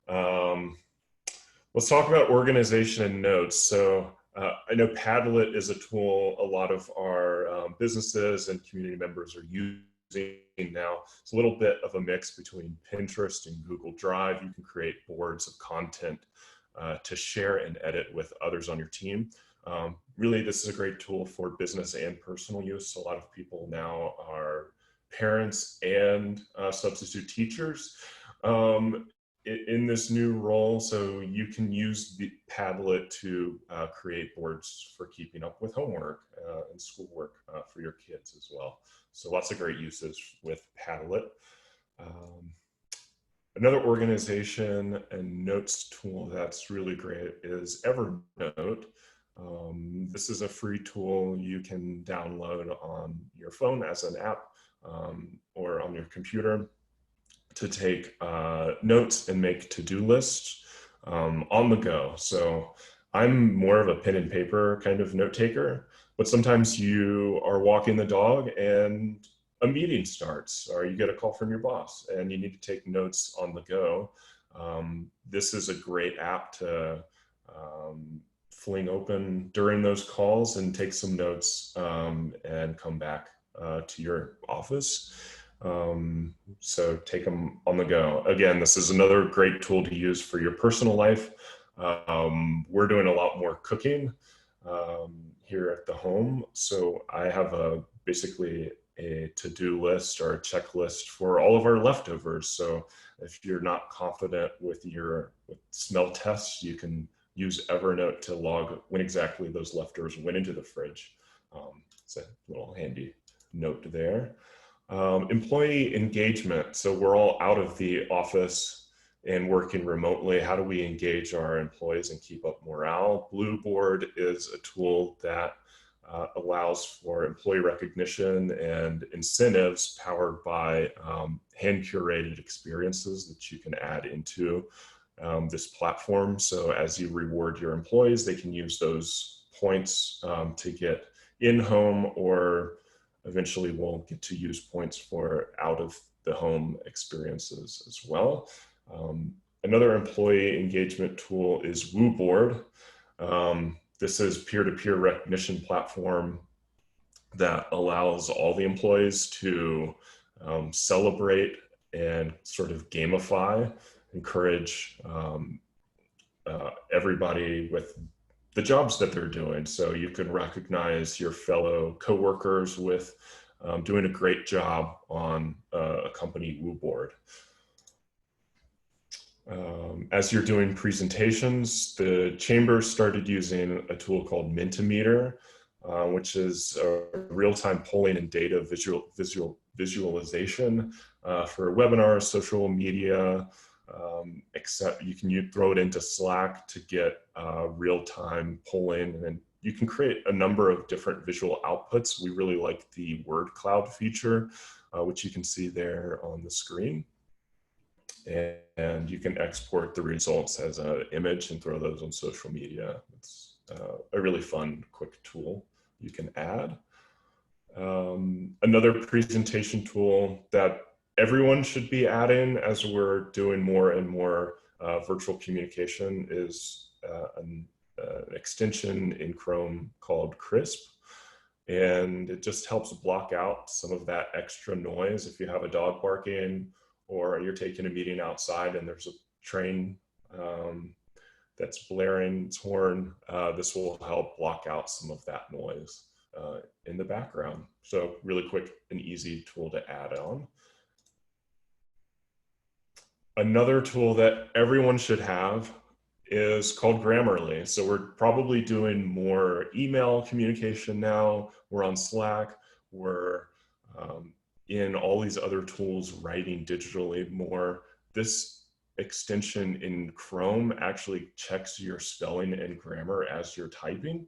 Let's talk about organization and notes. So I know Padlet is a tool a lot of our businesses and community members are using now. It's a little bit of a mix between Pinterest and Google Drive. You can create boards of content to share and edit with others on your team. Really, this is a great tool for business and personal use. A lot of people now are parents and substitute teachers in this new role. So you can use the Padlet to create boards for keeping up with homework and schoolwork for your kids as well. So lots of great uses with Padlet. Another organization and notes tool that's really great is Evernote. This is a free tool you can download on your phone as an app or on your computer to take notes and make to-do lists on the go. So I'm more of a pen and paper kind of note taker, but sometimes you are walking the dog and a meeting starts, or you get a call from your boss and you need to take notes on the go. This is a great app to fling open during those calls and take some notes and come back to your office. So take them on the go. Again, this is another great tool to use for your personal life. We're doing a lot more cooking here at the home. So I have basically a to-do list or a checklist for all of our leftovers. So if you're not confident with smell tests, you can use Evernote to log when exactly those leftovers went into the fridge. It's a little handy note there. Employee engagement. So we're all out of the office and working remotely. How do we engage our employees and keep up morale? Blueboard is a tool that allows for employee recognition and incentives powered by hand-curated experiences that you can add into this platform. So as you reward your employees, they can use those points to get in-home, or eventually we'll get to use points for out-of-the-home experiences as well. Another employee engagement tool is WooBoard. This is peer-to-peer recognition platform that allows all the employees to celebrate and sort of gamify, encourage everybody with the jobs that they're doing. So you can recognize your fellow coworkers with doing a great job on a company Woo board. As you're doing presentations, the chamber started using a tool called Mentimeter, which is a real-time polling and data visualization for webinars, social media, except you can throw it into Slack to get real-time polling, and you can create a number of different visual outputs. We really like the word cloud feature, which you can see there on the screen. And you can export the results as an image and throw those on social media. It's a really fun, quick tool you can add. Another presentation tool that everyone should be adding as we're doing more and more virtual communication is an extension in Chrome called Crisp. And it just helps block out some of that extra noise. If you have a dog barking or you're taking a meeting outside and there's a train that's blaring its horn, this will help block out some of that noise in the background. So really quick and easy tool to add on. Another tool that everyone should have is called Grammarly. So we're probably doing more email communication now. We're on Slack. We're in all these other tools writing digitally more. This extension in Chrome actually checks your spelling and grammar as you're typing.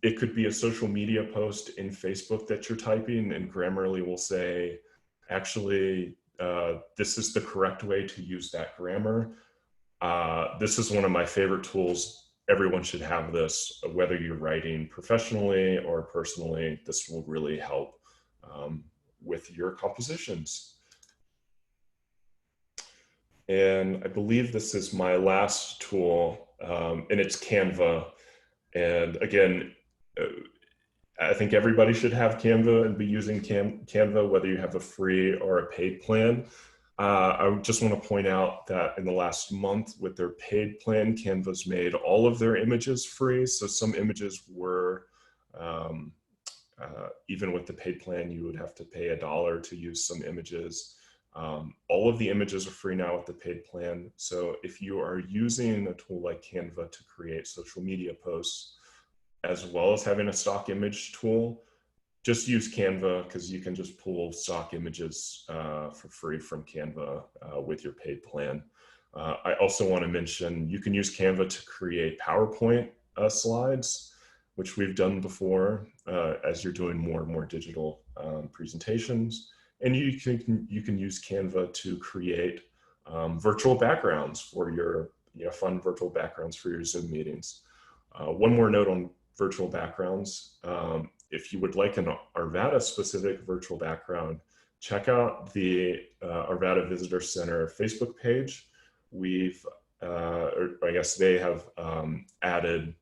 It could be a social media post in Facebook that you're typing, and Grammarly will say, actually, this is the correct way to use that grammar. This is one of my favorite tools. Everyone should have this, whether you're writing professionally or personally. This will really help with your compositions. And I believe this is my last tool, and it's Canva. And again, I think everybody should have Canva and be using Canva, whether you have a free or a paid plan. I just want to point out that in the last month with their paid plan, Canva's made all of their images free. So some images were, even with the paid plan, you would have to pay $1 to use some images. All of the images are free now with the paid plan. So if you are using a tool like Canva to create social media posts, as well as having a stock image tool, just use Canva, because you can just pull stock images for free from Canva with your paid plan. I also want to mention you can use Canva to create PowerPoint slides, which we've done before as you're doing more and more digital presentations. And you can use Canva to create virtual backgrounds for your fun virtual backgrounds for your Zoom meetings. One more note on virtual backgrounds. If you would like an Arvada specific virtual background, check out the Arvada Visitor Center Facebook page. Or I guess they have added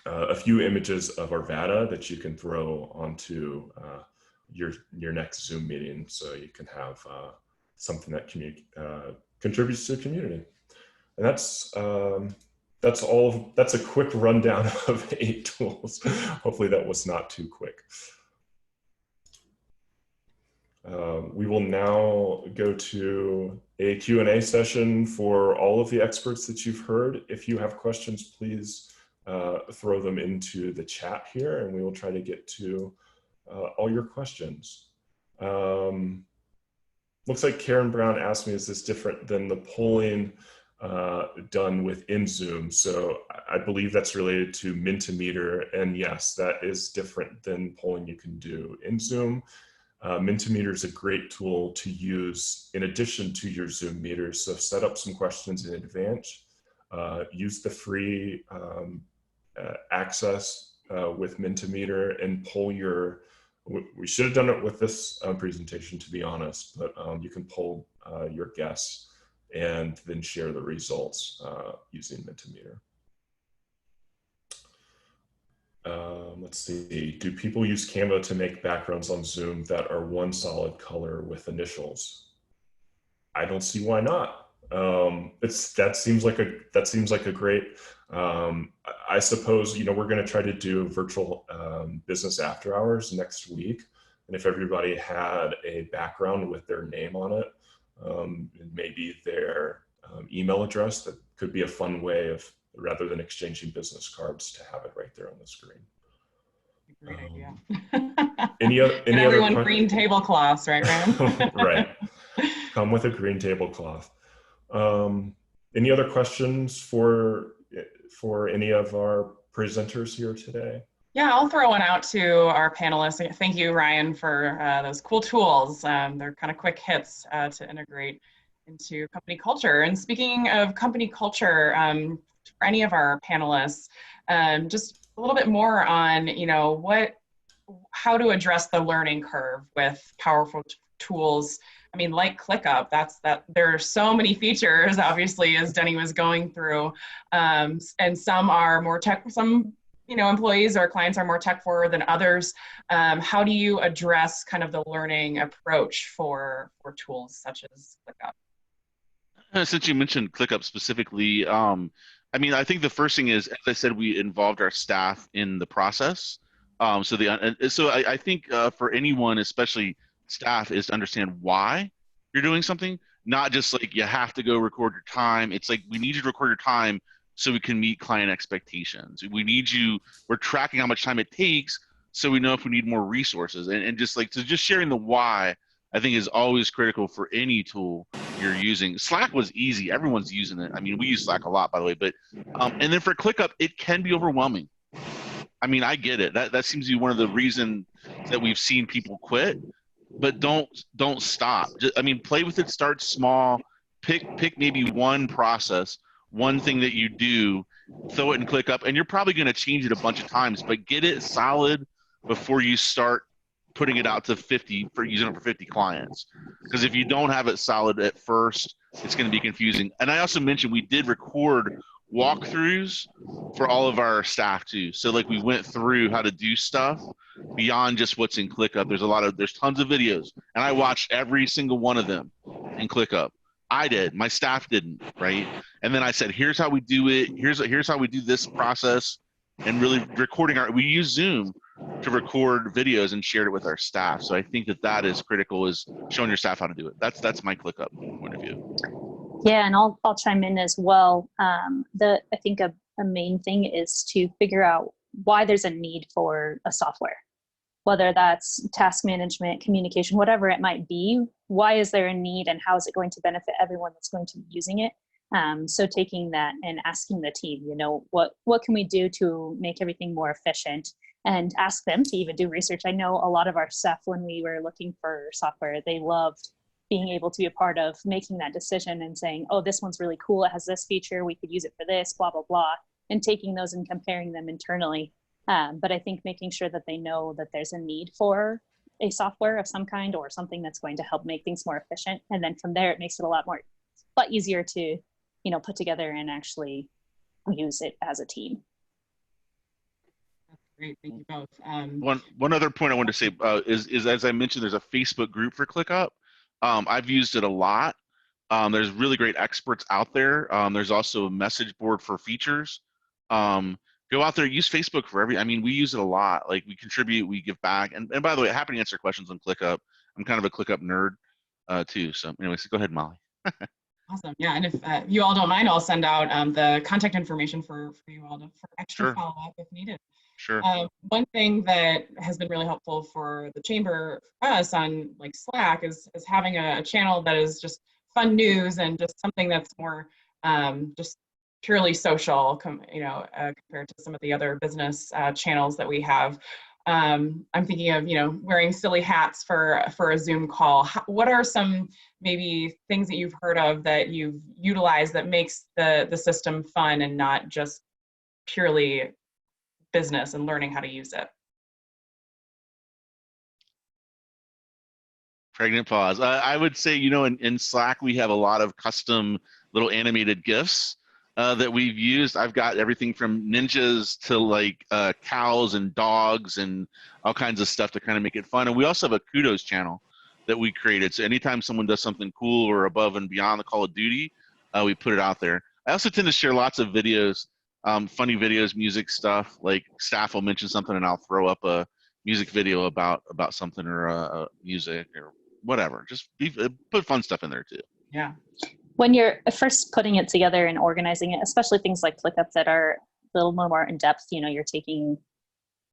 a few images of Arvada that you can throw onto your next Zoom meeting, so you can have something that contributes to the community. And that's all. That's a quick rundown of 8 tools. Hopefully that was not too quick. We will now go to a Q&A session for all of the experts that you've heard. If you have questions, please throw them into the chat here, and we will try to get to all your questions. Looks like Karen Brown asked me, is this different than the polling done within Zoom? So I believe that's related to Mentimeter, and yes, that is different than polling you can do in Zoom. Mentimeter is a great tool to use in addition to your Zoom meters. So set up some questions in advance. Use the free access with Mentimeter and poll your, we should have done it with this presentation, to be honest, but you can poll your guests and then share the results using Mentimeter. Let's see. Do people use Canva to make backgrounds on Zoom that are one solid color with initials? I don't see why not. That seems like a great. I suppose we're going to try to do virtual business after hours next week, and if everybody had a background with their name on it, maybe their email address, that could be a fun way of, rather than exchanging business cards, to have it right there on the screen. Great idea. Any everyone other green tablecloths, right, Ryan? Right. Come with a green tablecloth. Any other questions for any of our presenters here today? Yeah, I'll throw one out to our panelists. Thank you, Ryan, for those cool tools. They're kind of quick hits to integrate into company culture. And speaking of company culture, for any of our panelists, just a little bit more on, how to address the learning curve with powerful tools. I mean, like ClickUp, there are so many features, obviously, as Denny was going through, and some are more tech, some employees or clients are more tech forward than others. How do you address kind of the learning approach for tools such as ClickUp? Since you mentioned ClickUp specifically, I think the first thing is, as I said, we involved our staff in the process. So I think for anyone, especially staff, is to understand why you're doing something, not just like you have to go record your time. It's like, we need you to record your time so we can meet client expectations. We're tracking how much time it takes so we know if we need more resources. And just sharing the why, I think, is always critical for any tool you're using. Slack was easy. Everyone's using it. I mean, we use Slack a lot, by the way, but and then for ClickUp, it can be overwhelming. I mean, I get it. That seems to be one of the reasons that we've seen people quit, but don't stop. Play with it, start small, pick maybe one process, one thing that you do, throw it in ClickUp, and you're probably going to change it a bunch of times, but get it solid before you start putting it out to 50 for using it for 50 clients. Because if you don't have it solid at first, it's going to be confusing. And I also mentioned we did record walkthroughs for all of our staff too. So we went through how to do stuff beyond just what's in ClickUp. There's tons of videos, and I watched every single one of them in ClickUp. I did. My staff didn't, right? And then I said, here's how we do it. Here's how we do this process. And really recording we use Zoom to record videos and share it with our staff. So I think that is critical, is showing your staff how to do it. That's my ClickUp point of view. Yeah, and I'll chime in as well. I think a main thing is to figure out why there's a need for a software, whether that's task management, communication, whatever it might be. Why is there a need, and how is it going to benefit everyone that's going to be using it? So taking that and asking the team, what can we do to make everything more efficient, and ask them to even do research. I know a lot of our staff, when we were looking for software, they loved being able to be a part of making that decision and saying, oh, this one's really cool, it has this feature, we could use it for this, blah, blah, blah, and taking those and comparing them internally. But I think making sure that they know that there's a need for a software of some kind, or something that's going to help make things more efficient. And then from there, it makes it a lot easier to, put together and actually use it as a team. That's great, thank you both. One other point I wanted to say is, as I mentioned, there's a Facebook group for ClickUp. I've used it a lot. There's really great experts out there. There's also a message board for features. Go out there, use Facebook for we use it a lot. We contribute, we give back. And by the way, happy to answer questions on ClickUp. I'm kind of a ClickUp nerd too. So anyways, go ahead, Molly. Awesome. Yeah, and if you all don't mind, I'll send out the contact information for you all for extra follow-up if needed. Sure. One thing that has been really helpful for the chamber, for us on Slack, is having a channel that is just fun news and just something that's more just purely social, compared to some of the other business channels that we have. I'm thinking of wearing silly hats for a Zoom call. What are some maybe things that you've heard of that you've utilized that makes the system fun and not just purely business and learning how to use it? Pregnant pause. I would say, in Slack, we have a lot of custom little animated GIFs that we've used. I've got everything from ninjas to like cows and dogs and all kinds of stuff to kind of make it fun. And we also have a kudos channel that we created. So anytime someone does something cool or above and beyond the Call of Duty, we put it out there. I also tend to share lots of videos, funny videos, music stuff. Like staff will mention something and I'll throw up a music video about something or music or whatever. Just put fun stuff in there too. Yeah. When you're first putting it together and organizing it, especially things like ClickUp that are a little more in depth, you know, you're taking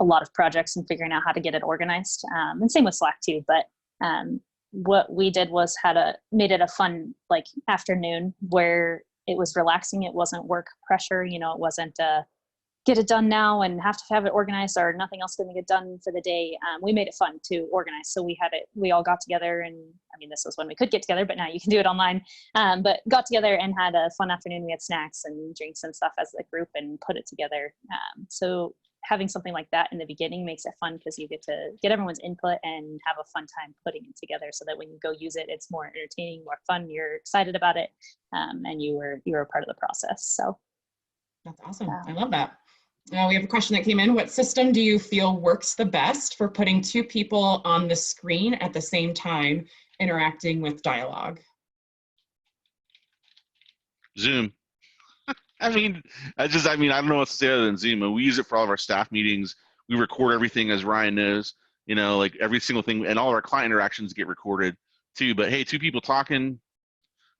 a lot of projects and figuring out how to get it organized. And same with Slack too. But what we did was made it a fun like afternoon where it was relaxing. It wasn't work pressure. You know, it wasn't get it done now and have to have it organized or nothing else going to get done for the day. We made it fun to organize. So we all got together, and I mean, this was when we could get together, but now you can do it online. But got together and had a fun afternoon. We had snacks and drinks and stuff as a group and put it together. So having something like that in the beginning makes it fun because you get to get everyone's input and have a fun time putting it together so that when you go use it, it's more entertaining, more fun, you're excited about it, and you were a part of the process. So that's awesome. I love that. We have a question that came in. What system do you feel works the best for putting two people on the screen at the same time interacting with dialogue? Zoom. I mean, I don't know what to say other than Zoom. We use it for all of our staff meetings. We record everything, as Ryan knows, you know, like every single thing, and all of our client interactions get recorded too. But hey, two people talking,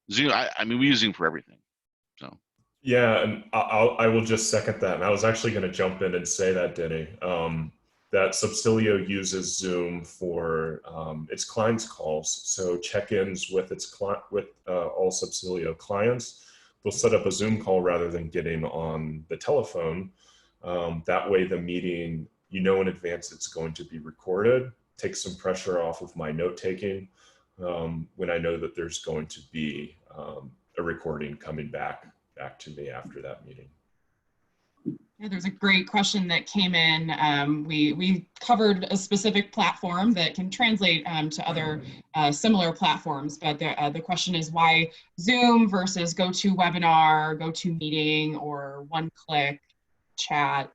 Zoom, I mean, we use Zoom for everything, so. Yeah, and I will just second that. And I was actually going to jump in and say that, Denny, that Subsilio uses Zoom for its clients' calls. So check-ins with all Subsilio clients, they'll set up a Zoom call rather than getting on the telephone. That way, the meeting, you know in advance it's going to be recorded. Takes some pressure off of my note-taking when I know that there's going to be a recording coming back to me after that meeting. Yeah, there's a great question that came in. We covered a specific platform that can translate to other similar platforms, but the question is why Zoom versus GoToWebinar, GoToMeeting, or one-click chat?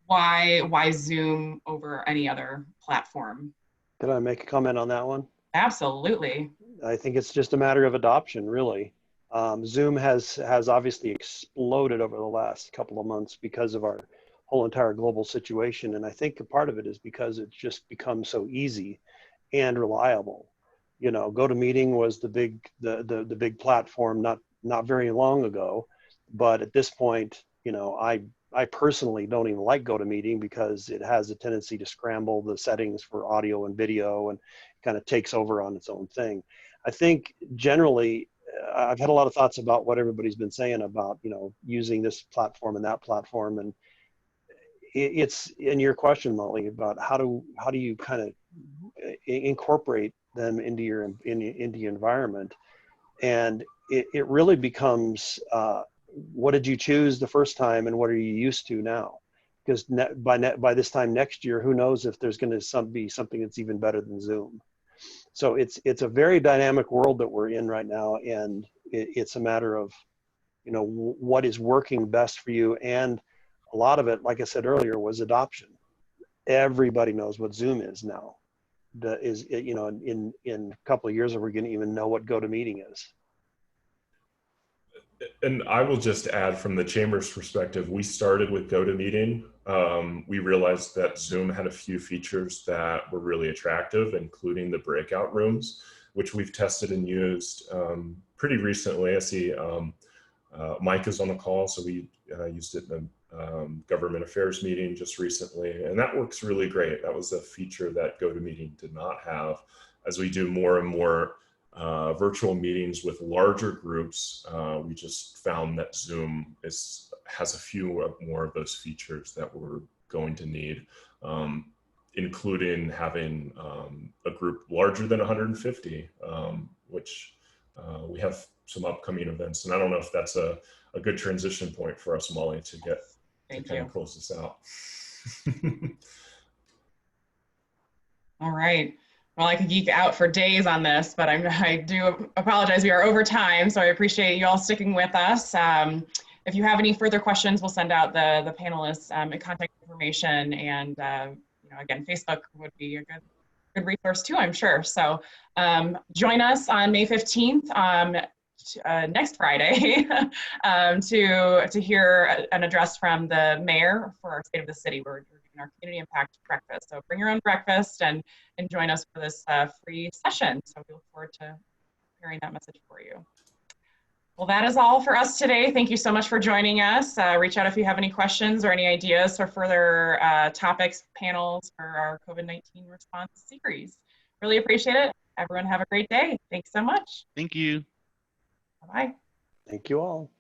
Why Zoom over any other platform? Could I make a comment on that one? Absolutely. I think it's just a matter of adoption, really. Zoom has obviously exploded over the last couple of months because of our whole entire global situation. And I think a part of it is because it's just become so easy and reliable. You know, GoToMeeting was the big platform not very long ago, but at this point, you know, I personally don't even like GoToMeeting because it has a tendency to scramble the settings for audio and video and kind of takes over on its own thing. I think generally, I've had a lot of thoughts about what everybody's been saying about, you know, using this platform and that platform. And it's in your question, Molly, about how do you kind of incorporate them into your environment. And it really becomes, what did you choose the first time and what are you used to now? Because by this time next year, who knows if there's going to be something that's even better than Zoom. So it's a very dynamic world that we're in right now, and it's a matter of, you know, what is working best for you. And a lot of it, like I said earlier, was adoption. Everybody knows what Zoom is now. You know, in a couple of years, we're going to even know what GoToMeeting is. And I will just add from the Chamber's perspective, we started with GoToMeeting. We realized that Zoom had a few features that were really attractive, including the breakout rooms, which we've tested and used pretty recently. I see Mike is on the call, so we used it in a government affairs meeting just recently, and that works really great. That was a feature that GoToMeeting did not have. As we do more and more virtual meetings with larger groups, we just found that Zoom has a few more of those features that we're going to need, including having a group larger than 150, which we have some upcoming events. And I don't know if that's a good transition point for us, Molly, to kind of close this out. All right. Well, I could geek out for days on this, but I do apologize. We are over time, so I appreciate you all sticking with us. if you have any further questions, we'll send out the panelists contact information, and again, Facebook would be a good resource too, I'm sure. So join us on May 15th, next Friday, to hear an address from the mayor for our State of the City. We're doing our community impact breakfast. So bring your own breakfast and join us for this free session. So we look forward to hearing that message for you. Well, that is all for us today. Thank you so much for joining us. Reach out if you have any questions or any ideas for further topics, panels for our COVID-19 response series. Really appreciate it. Everyone have a great day. Thanks so much. Thank you. Bye-bye. Thank you all.